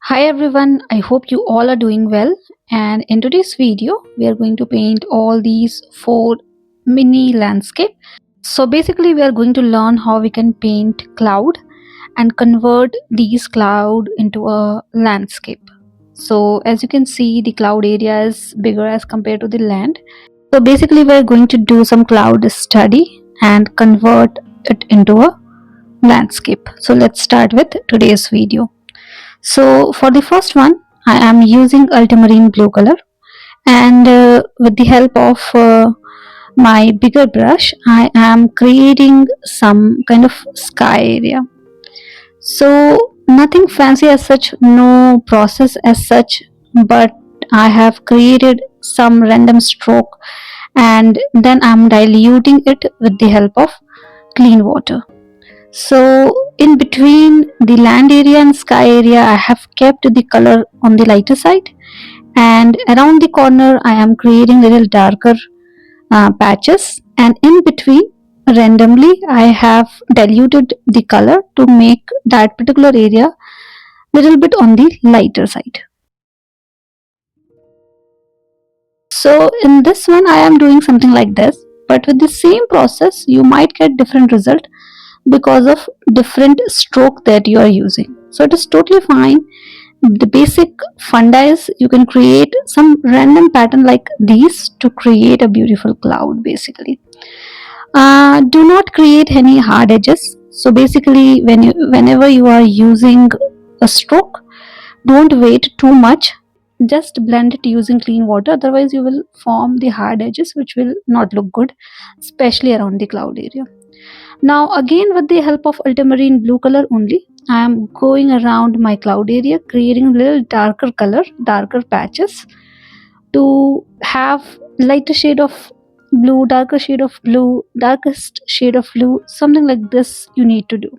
Hi everyone, I hope you all are doing well, and in today's video we are going to paint all these four mini landscape. So basically we are going to learn how we can paint cloud and convert these cloud into a landscape. So as you can see, the cloud area is bigger as compared to the land. So basically we are going to do some cloud study and convert it into a landscape. So let's start with today's video. So for the first one, I am using ultramarine blue color, and with the help of my bigger brush, I am creating some kind of sky area. So nothing fancy as such, no process as such, but I have created some random stroke and then I'm diluting it with the help of clean water. So in between the land area and sky area, I have kept the color on the lighter side, and around the corner, I am creating little darker patches, and in between, randomly, I have diluted the color to make that particular area little bit on the lighter side. So in this one, I am doing something like this, but with the same process, you might get different result because of different stroke that you are using. So it is totally fine. The basic funda is you can create some random pattern like these to create a beautiful cloud basically. Do not create any hard edges. So basically whenever you are using a stroke, don't wait too much, just blend it using clean water, otherwise you will form the hard edges which will not look good, especially around the cloud area. Now again with the help of ultramarine blue color only, I am going around my cloud area creating little darker color, darker patches to have lighter shade of blue, darker shade of blue, darkest shade of blue, something like this you need to do.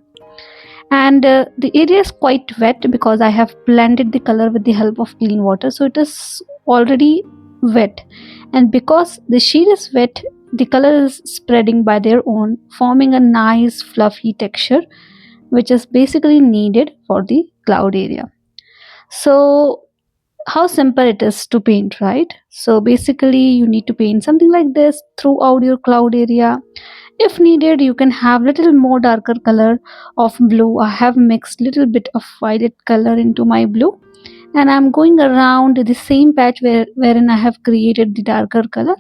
And the area is quite wet because I have blended the color with the help of clean water, so it is already wet, and because the sheet is wet, the color is spreading by their own, forming a nice fluffy texture which is basically needed for the cloud area. So how simple it is to paint, right? So basically you need to paint something like this throughout your cloud area. If needed, you can have little more darker color of blue. I have mixed little bit of violet color into my blue, and I'm going around the same patch wherein I have created the darker color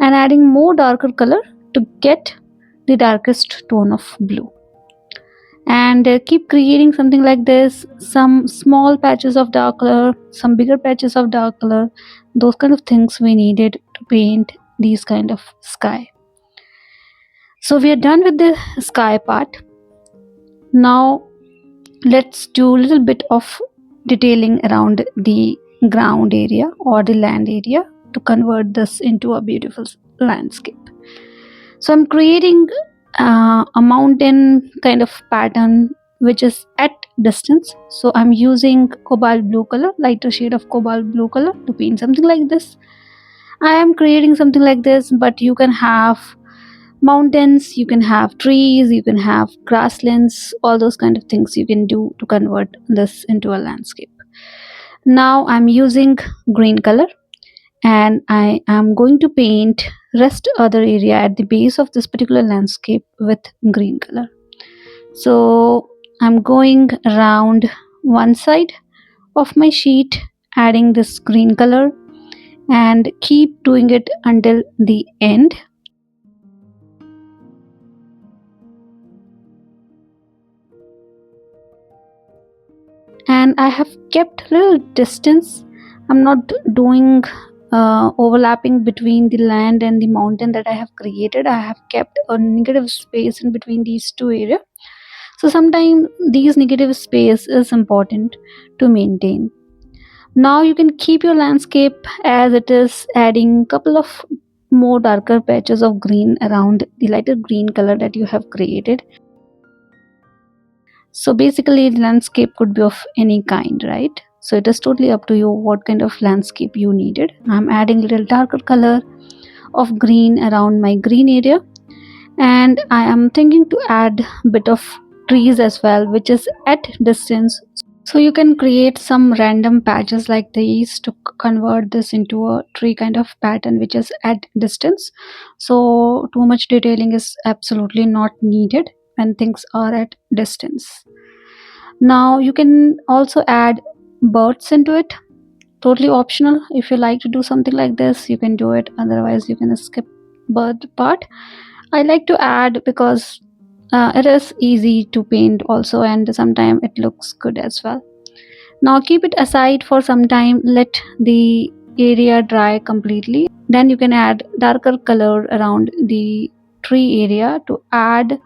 and adding more darker color to get the darkest tone of blue. And keep creating something like this, some small patches of dark color, some bigger patches of dark color, those kind of things we needed to paint these kind of sky. So we are done with the sky part. Now let's do a little bit of detailing around the ground area or the land area to convert this into a beautiful landscape. So I'm creating a mountain kind of pattern which is at distance. So I'm using cobalt blue color, lighter shade of cobalt blue color to paint something like this. I am creating something like this, but you can have mountains, you can have trees, you can have grasslands, all those kind of things you can do to convert this into a landscape. Now I'm using green color, and I am going to paint rest other area at the base of this particular landscape with green color. So I'm going around one side of my sheet adding this green color and keep doing it until the end. And I have kept little distance. I'm not doing overlapping between the land and the mountain that I have created. I have kept a negative space in between these two areas. So sometimes these negative space is important to maintain. Now you can keep your landscape as it is, adding couple of more darker patches of green around the lighter green color that you have created. So basically the landscape could be of any kind, right? So it is totally up to you what kind of landscape you needed. I'm adding little darker color of green around my green area, and I am thinking to add bit of trees as well, which is at distance, So you can create some random patches like these to convert this into a tree kind of pattern which is at distance. So too much detailing is absolutely not needed when things are at distance. Now you can also add birds into it. Totally optional. If you like to do something like this, you can do it. Otherwise, you can skip bird part. I like to add because it is easy to paint also, and sometimes it looks good as well. Now keep it aside for some time. Let the area dry completely. Then you can add darker color around the tree area to add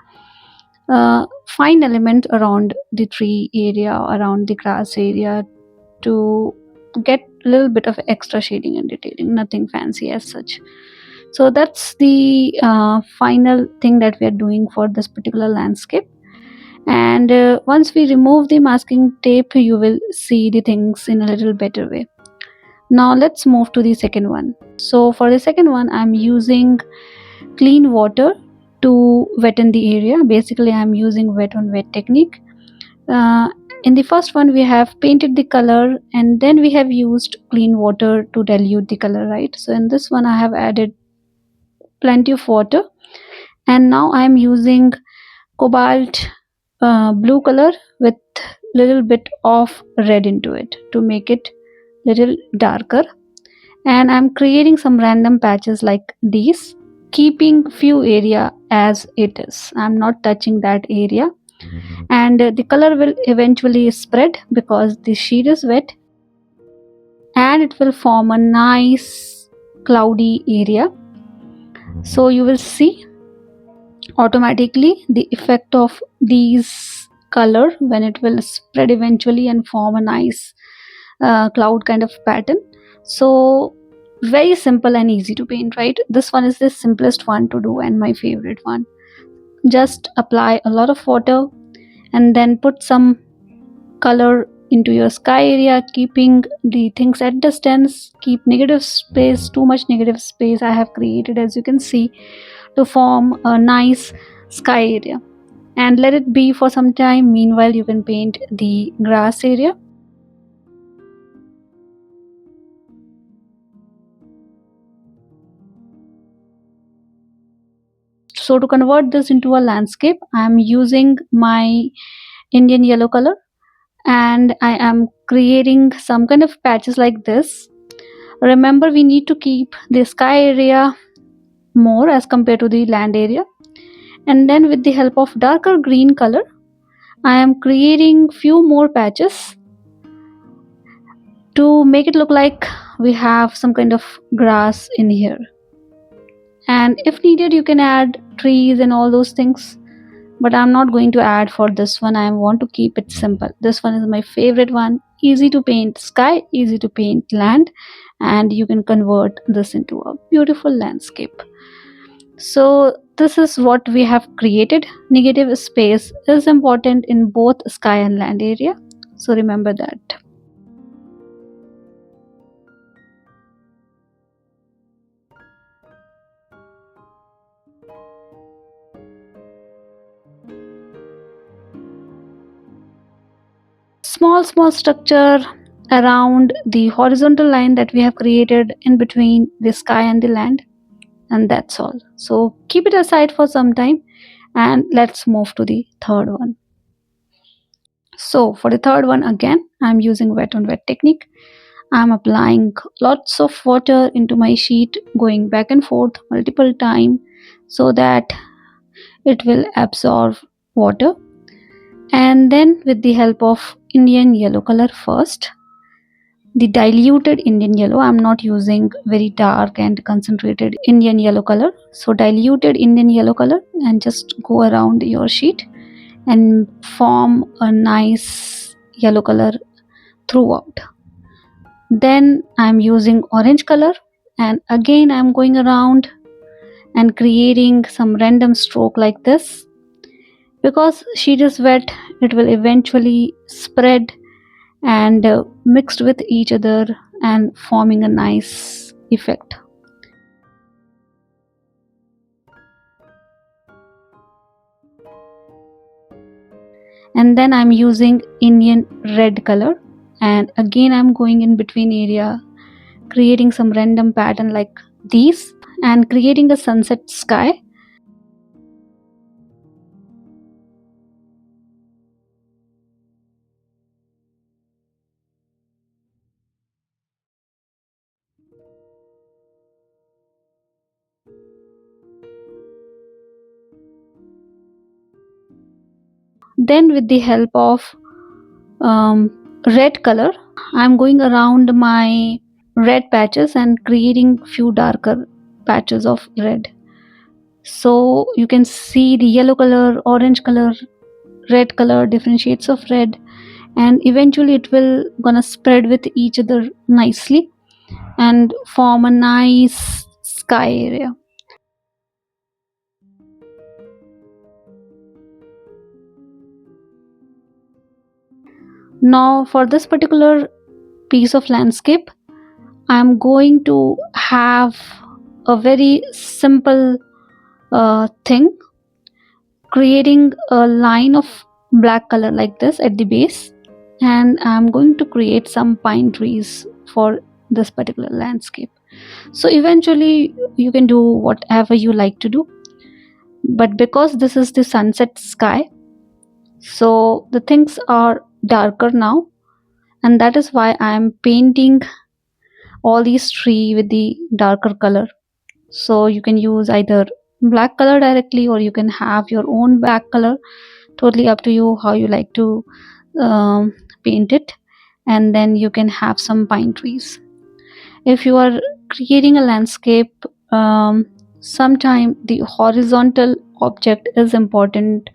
fine element around the tree area, around the grass area, to get a little bit of extra shading and detailing. Nothing fancy as such. So that's the final thing that we are doing for this particular landscape. And once we remove the masking tape, you will see the things in a little better way. Now let's move to the second one. So for the second one, I'm using clean water to wetten the area. Basically, I'm using wet on wet technique. uh, in the first one, we have painted the color, and then we have used clean water to dilute the color, right? So in this one, I have added plenty of water, and now I am using cobalt blue color with little bit of red into it to make it little darker. And I'm creating some random patches like these, keeping few area as it is. I'm not touching that area. And the color will eventually spread because the sheet is wet, and it will form a nice cloudy area. So you will see automatically the effect of these color when it will spread eventually and form a nice cloud kind of pattern. So very simple and easy to paint, right? This one is the simplest one to do and my favorite one. Just apply a lot of water and then put some color into your sky area, keeping the things at distance. Keep negative space. Too much negative space I have created, as you can see, to form a nice sky area, and let it be for some time. Meanwhile, you can paint the grass area. So to convert this into a landscape, I am using my Indian yellow color, and I am creating some kind of patches like this. Remember, we need to keep the sky area more as compared to the land area. And then with the help of darker green color, I am creating few more patches to make it look like we have some kind of grass in here. And if needed, you can add trees and all those things, but I'm not going to add for this one. I want to keep it simple. This one is my favorite one. Easy to paint sky, easy to paint land, and you can convert this into a beautiful landscape. So this is what we have created. Negative space is important in both sky and land area, so remember that. Small structure around the horizontal line that we have created in between the sky and the land, and that's all. So keep it aside for some time, and let's move to the third one. So for the third one, again, I'm using wet on wet technique. I'm applying lots of water into my sheet, going back and forth multiple times so that it will absorb water. And then with the help of Indian yellow color first, the diluted Indian yellow, I'm not using very dark and concentrated Indian yellow color. So diluted Indian yellow color, and just go around your sheet and form a nice yellow color throughout. Then I'm using orange color, and again I'm going around and creating some random stroke like this. Because sheet is wet, it will eventually spread and mixed with each other and forming a nice effect. and then I'm using Indian red color, and again I'm going in between area, creating some random pattern like these, and creating a sunset sky. Then with the help of red color, I'm going around my red patches and creating few darker patches of red. So you can see the yellow color, orange color, red color, different shades of red, and eventually it will gonna spread with each other nicely and form a nice sky area. Now for this particular piece of landscape, I'm going to have a very simple thing, creating a line of black color like this at the base, and I'm going to create some pine trees for this particular landscape. So eventually you can do whatever you like to do, but because this is the sunset sky, so the things are darker now, and that is why I am painting all these tree with the darker color. So you can use either black color directly, or you can have your own black color, totally up to you how you like to um, paint it. And then you can have some pine trees. If you are creating a landscape, sometime the horizontal object is important,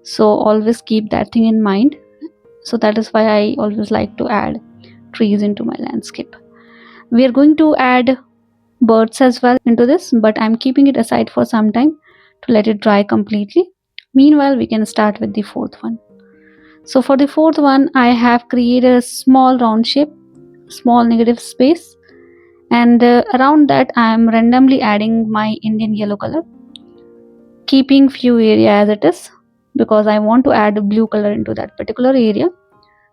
so always keep that thing in mind. So that is why I always like to add trees into my landscape. We are going to add birds as well into this, but I'm keeping it aside for some time to let it dry completely. Meanwhile, we can start with the fourth one. So for the fourth one, I have created a small round shape, small negative space, and around that I am randomly adding my Indian yellow color, keeping few area as it is, because I want to add a blue color into that particular area.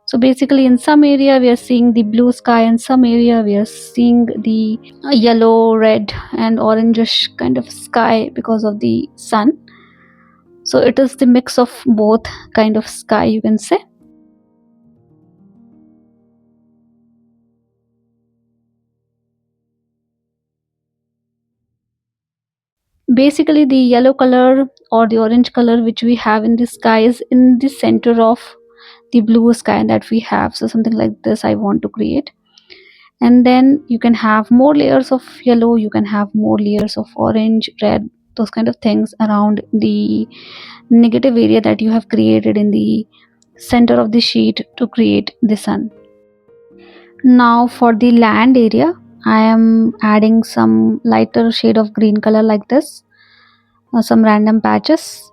So basically in some area we are seeing the blue sky, and some area we are seeing the yellow, red and orangish kind of sky because of the sun. So it is the mix of both kind of sky, you can say. Basically the yellow color or the orange color which we have in the sky is in the center of the blue sky that we have. So something like this I want to create, and then you can have more layers of yellow, you can have more layers of orange, red, those kind of things around the negative area that you have created in the center of the sheet to create the sun. Now for the land area, I am adding some lighter shade of green color like this, some random patches,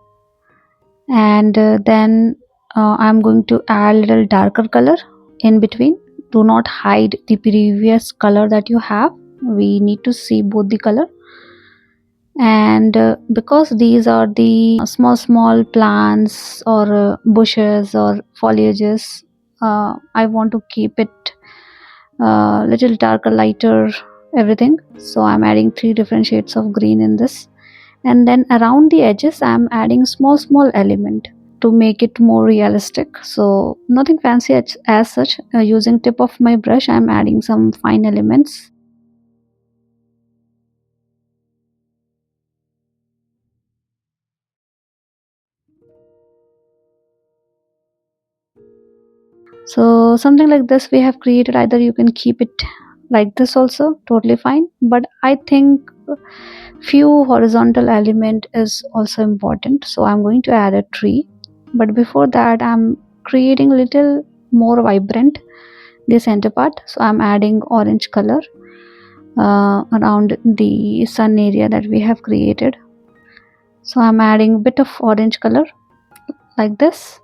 and then I'm going to add little darker color in between. Do not hide the previous color that you have, we need to see both the color. And because these are the small plants or bushes or foliages, I want to keep it little darker, lighter, everything. So I'm adding three different shades of green in this, and then around the edges I'm adding small element to make it more realistic. So nothing fancy as such. Using tip of my brush I'm adding some fine elements. So something like this we have created. Either you can keep it like this also, totally fine, but I think few horizontal element is also important, so I'm going to add a tree. But before that I'm creating little more vibrant the center part, so I'm adding orange color around the sun area that we have created. So I'm adding a bit of orange color like this.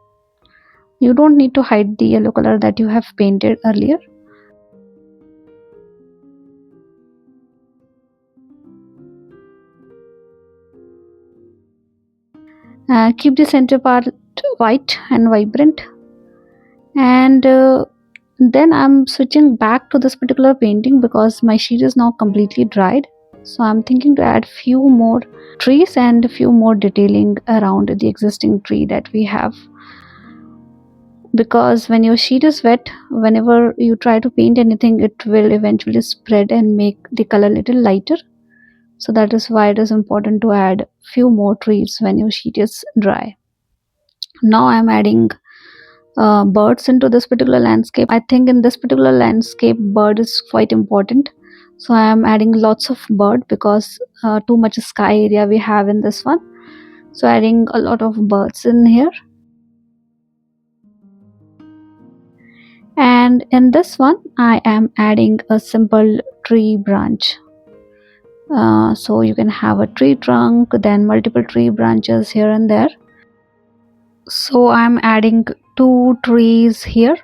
You don't need to hide the yellow color that you have painted earlier. Keep the center part white and vibrant, and then I'm switching back to this particular painting because my sheet is now completely dried. So I'm thinking to add few more trees and a few more detailing around the existing tree that we have, because when your sheet is wet, whenever you try to paint anything, it will eventually spread and make the color little lighter. So that is why it is important to add few more trees when your sheet is dry. Now I'm adding birds into this particular landscape. I think in this particular landscape bird is quite important, so I am adding lots of bird because too much sky area we have in this one, so adding a lot of birds in here. And in this one I am adding a simple tree branch. So you can have a tree trunk, then multiple tree branches here and there. So I'm adding two trees here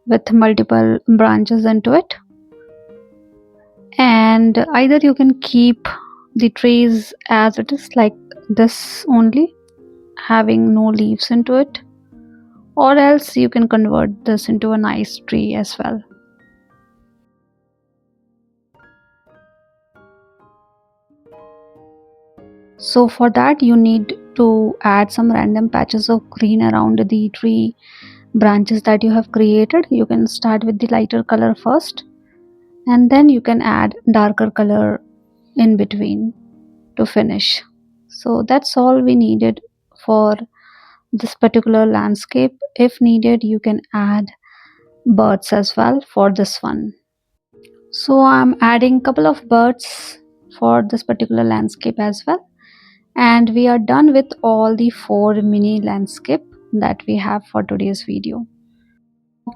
with multiple branches into it, and either you can keep the trees as it is like this only, having no leaves into it, or else you can convert this into a nice tree as well. So for that you need to add some random patches of green around the tree branches that you have created. You can start with the lighter color first, and then you can add darker color in between to finish. So that's all we needed for this particular landscape. If needed, you can add birds as well for this one. So I'm adding couple of birds for this particular landscape as well, and we are done with all the 4 mini landscape that we have for today's video.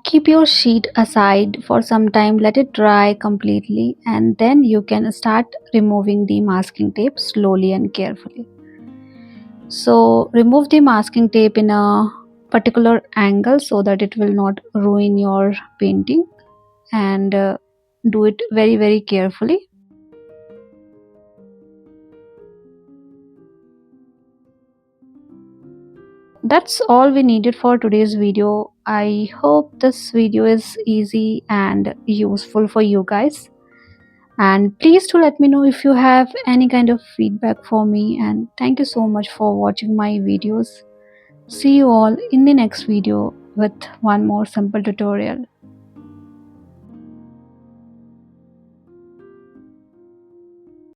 Keep your sheet aside for some time, let it dry completely, and then you can start removing the masking tape slowly and carefully. So remove the masking tape in a particular angle so that it will not ruin your painting, and do it very carefully. That's all we needed for today's video. I hope this video is easy and useful for you guys, and please do let me know if you have any kind of feedback for me, and thank you so much for watching my videos. See you all in the next video with one more simple tutorial.